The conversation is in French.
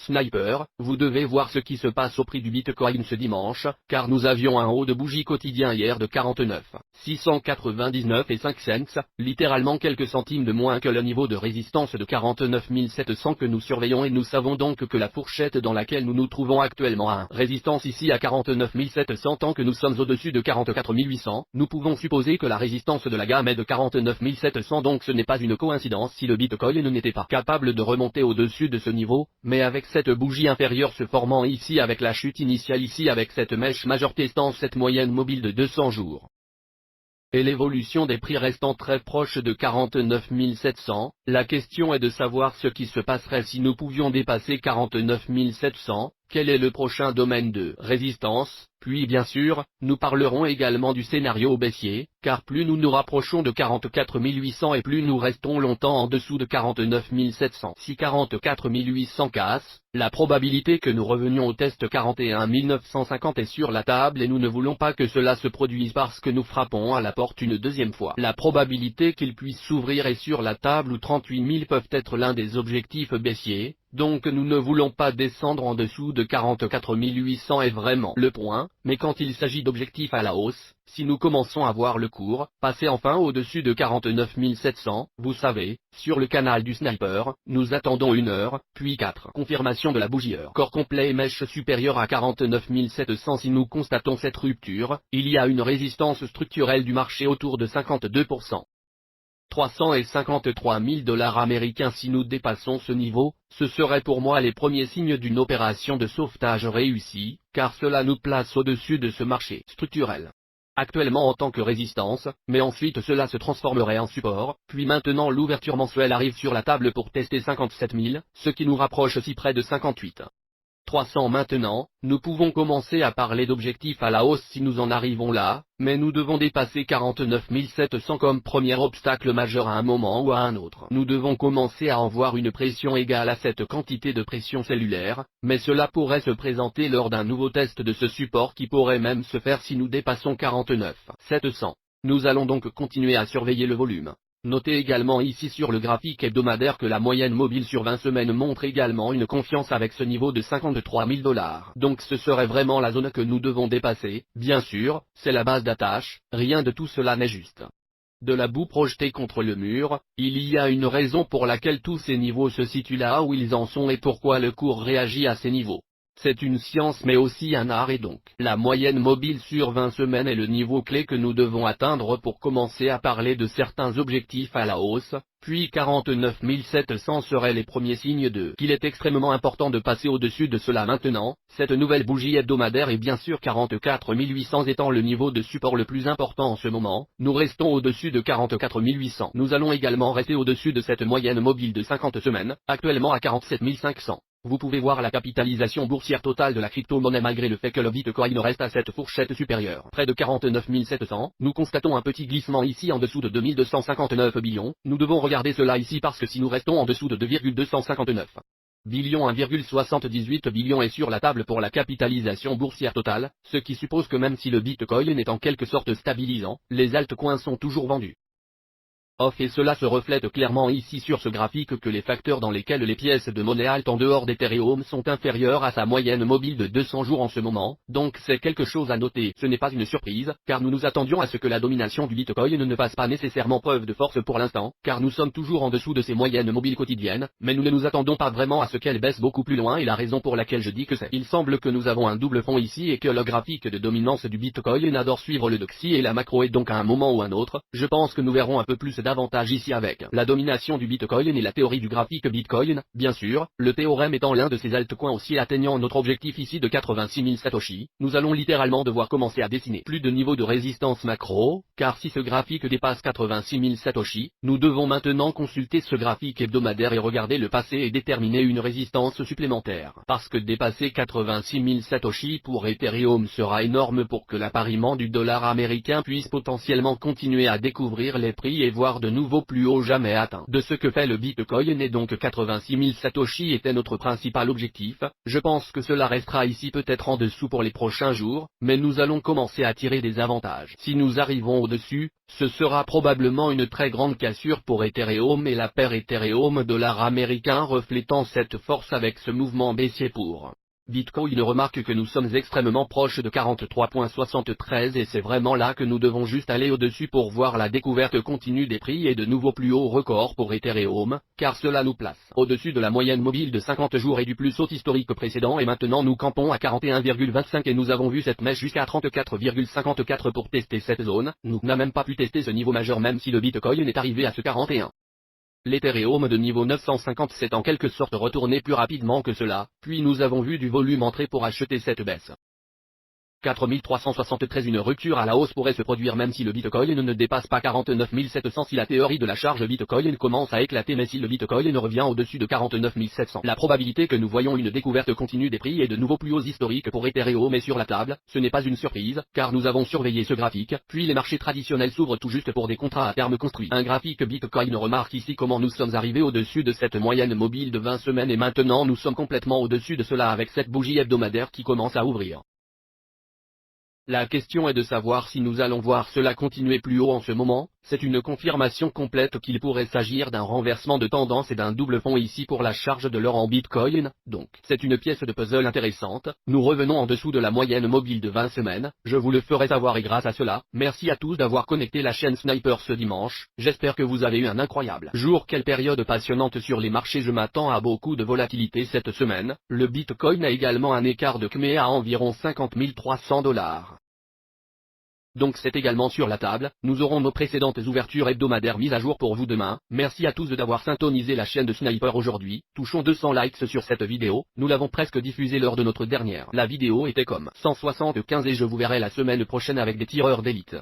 Sniper, vous devez voir ce qui se passe au prix du Bitcoin ce dimanche, car nous avions un haut de bougie quotidien hier de 49 699 et 5 cents, littéralement quelques centimes de moins que le niveau de résistance de 49 700 que nous surveillons, et nous savons donc que la fourchette dans laquelle nous nous trouvons actuellement a une résistance ici à 49 700 tant que nous sommes au-dessus de 44 800, nous pouvons supposer que la résistance de la gamme est de 49 700, donc ce n'est pas une coïncidence si le Bitcoin n'était pas capable de remonter au-dessus de ce niveau, mais avec cette bougie inférieure se formant ici, avec la chute initiale ici, avec cette mèche majeure testant cette moyenne mobile de 200 jours, et l'évolution des prix restant très proche de 49 700, la question est de savoir ce qui se passerait si nous pouvions dépasser 49 700, quel est le prochain domaine de résistance, puis bien sûr, nous parlerons également du scénario baissier, car plus nous nous rapprochons de 44 800 et plus nous restons longtemps en dessous de 49 700. Si 44 800 casse, la probabilité que nous revenions au test 41 950 est sur la table, et nous ne voulons pas que cela se produise parce que nous frappons à la porte une deuxième fois. La probabilité qu'il puisse s'ouvrir est sur la table, où 38 000 peuvent être l'un des objectifs baissiers. Donc nous ne voulons pas descendre en dessous de 44 800 est vraiment le point, mais quand il s'agit d'objectifs à la hausse, si nous commençons à voir le cours passer enfin au-dessus de 49 700, vous savez, sur le canal du Sniper, nous attendons 1 heure, puis 4 confirmations de la bougie heure corps complet et mèche supérieure à 49 700. Si nous constatons cette rupture, il y a une résistance structurelle du marché autour de 52%. 353 000 $ américains. Si nous dépassons ce niveau, ce serait pour moi les premiers signes d'une opération de sauvetage réussie, car cela nous place au-dessus de ce marché structurel actuellement en tant que résistance, mais ensuite cela se transformerait en support, puis maintenant l'ouverture mensuelle arrive sur la table pour tester 57 000, ce qui nous rapproche si près de 58 300. Maintenant, nous pouvons commencer à parler d'objectifs à la hausse si nous en arrivons là, mais nous devons dépasser 49 700 comme premier obstacle majeur à un moment ou à un autre. Nous devons commencer à en voir une pression égale à cette quantité de pression cellulaire, mais cela pourrait se présenter lors d'un nouveau test de ce support qui pourrait même se faire si nous dépassons 49 700. Nous allons donc continuer à surveiller le volume. Notez également ici sur le graphique hebdomadaire que la moyenne mobile sur 20 semaines montre également une confiance avec ce niveau de 53 000 $. Donc ce serait vraiment la zone que nous devons dépasser. Bien sûr, c'est la base d'attache, rien de tout cela n'est juste de la boue projetée contre le mur. Il y a une raison pour laquelle tous ces niveaux se situent là où ils en sont et pourquoi le cours réagit à ces niveaux. C'est une science mais aussi un art, et donc la moyenne mobile sur 20 semaines est le niveau clé que nous devons atteindre pour commencer à parler de certains objectifs à la hausse, puis 49 700 seraient les premiers signes qu'il est extrêmement important de passer au-dessus de cela maintenant. Cette nouvelle bougie hebdomadaire est bien sûr 44 800 étant le niveau de support le plus important en ce moment. Nous restons au-dessus de 44 800. Nous allons également rester au-dessus de cette moyenne mobile de 50 semaines, actuellement à 47 500. Vous pouvez voir la capitalisation boursière totale de la crypto-monnaie malgré le fait que le Bitcoin reste à cette fourchette supérieure, près de 49 700, nous constatons un petit glissement ici en dessous de 2259 billions, nous devons regarder cela ici parce que si nous restons en dessous de 2,259 billions, 1,78 billion est sur la table pour la capitalisation boursière totale, ce qui suppose que même si le Bitcoin est en quelque sorte stabilisant, les altcoins sont toujours vendus off, et cela se reflète clairement ici sur ce graphique que les facteurs dans lesquels les pièces de monnaie alt en dehors d'Ethereum sont inférieures à sa moyenne mobile de 200 jours en ce moment, donc c'est quelque chose à noter. Ce n'est pas une surprise, car nous nous attendions à ce que la domination du Bitcoin ne fasse pas nécessairement preuve de force pour l'instant, car nous sommes toujours en dessous de ses moyennes mobiles quotidiennes, mais nous ne nous attendons pas vraiment à ce qu'elle baisse beaucoup plus loin, et la raison pour laquelle je dis que c'est, il semble que nous avons un double fond ici et que le graphique de dominance du Bitcoin adore suivre le doxy et la macro, et donc à un moment ou un autre, je pense que nous verrons un peu plus d'avantages ici avec la domination du Bitcoin et la théorie du graphique Bitcoin, bien sûr, le théorème étant l'un de ces altcoins aussi atteignant notre objectif ici de 86 000 Satoshi, nous allons littéralement devoir commencer à dessiner plus de niveau de résistance macro, car si ce graphique dépasse 86 000 Satoshi, nous devons maintenant consulter ce graphique hebdomadaire et regarder le passé et déterminer une résistance supplémentaire, parce que dépasser 86 000 Satoshi pour Ethereum sera énorme pour que l'appariement du dollar américain puisse potentiellement continuer à découvrir les prix et voir voir de nouveaux plus hauts jamais atteints. De ce que fait le Bitcoin et donc 86 000 Satoshi était notre principal objectif, je pense que cela restera ici peut-être en dessous pour les prochains jours, mais nous allons commencer à tirer des avantages. Si nous arrivons au-dessus, ce sera probablement une très grande cassure pour Ethereum et la paire Ethereum-dollar américain reflétant cette force avec ce mouvement baissier pour Bitcoin. Remarque que nous sommes extrêmement proches de 43,73 et c'est vraiment là que nous devons juste aller au-dessus pour voir la découverte continue des prix et de nouveaux plus hauts records pour Ethereum, car cela nous place au-dessus de la moyenne mobile de 50 jours et du plus haut historique précédent et maintenant nous campons à 41,25 et nous avons vu cette mèche jusqu'à 34,54 pour tester cette zone. Nous n'a même pas pu tester ce niveau majeur même si le Bitcoin est arrivé à ce 41. L'Ethereum de niveau 950 s'est en quelque sorte retourné plus rapidement que cela, puis nous avons vu du volume entrer pour acheter cette baisse. 4373. Une rupture à la hausse pourrait se produire même si le Bitcoin ne dépasse pas 49 700 si la théorie de la charge Bitcoin commence à éclater, mais si le Bitcoin revient au-dessus de 49 700. La probabilité que nous voyons une découverte continue des prix et de nouveaux plus hauts historiques pour Ethereum est sur la table. Ce n'est pas une surprise, car nous avons surveillé ce graphique, puis les marchés traditionnels s'ouvrent tout juste pour des contrats à terme construits. Un graphique Bitcoin remarque ici comment nous sommes arrivés au-dessus de cette moyenne mobile de 20 semaines et maintenant nous sommes complètement au-dessus de cela avec cette bougie hebdomadaire qui commence à ouvrir. La question est de savoir si nous allons voir cela continuer plus haut en ce moment. C'est une confirmation complète qu'il pourrait s'agir d'un renversement de tendance et d'un double fond ici pour la charge de l'or en Bitcoin, donc c'est une pièce de puzzle intéressante. Nous revenons en dessous de la moyenne mobile de 20 semaines, je vous le ferai savoir et grâce à cela, merci à tous d'avoir connecté la chaîne Sniper ce dimanche, j'espère que vous avez eu un incroyable jour. Quelle période passionnante sur les marchés, je m'attends à beaucoup de volatilité cette semaine. Le Bitcoin a également un écart de CME à environ 50 300 $. Donc c'est également sur la table, nous aurons nos précédentes ouvertures hebdomadaires mises à jour pour vous demain. Merci à tous d'avoir syntonisé la chaîne de Sniper aujourd'hui, touchons 200 likes sur cette vidéo, nous l'avons presque diffusée lors de notre dernière. La vidéo était comme 175 et je vous verrai la semaine prochaine avec des tireurs d'élite.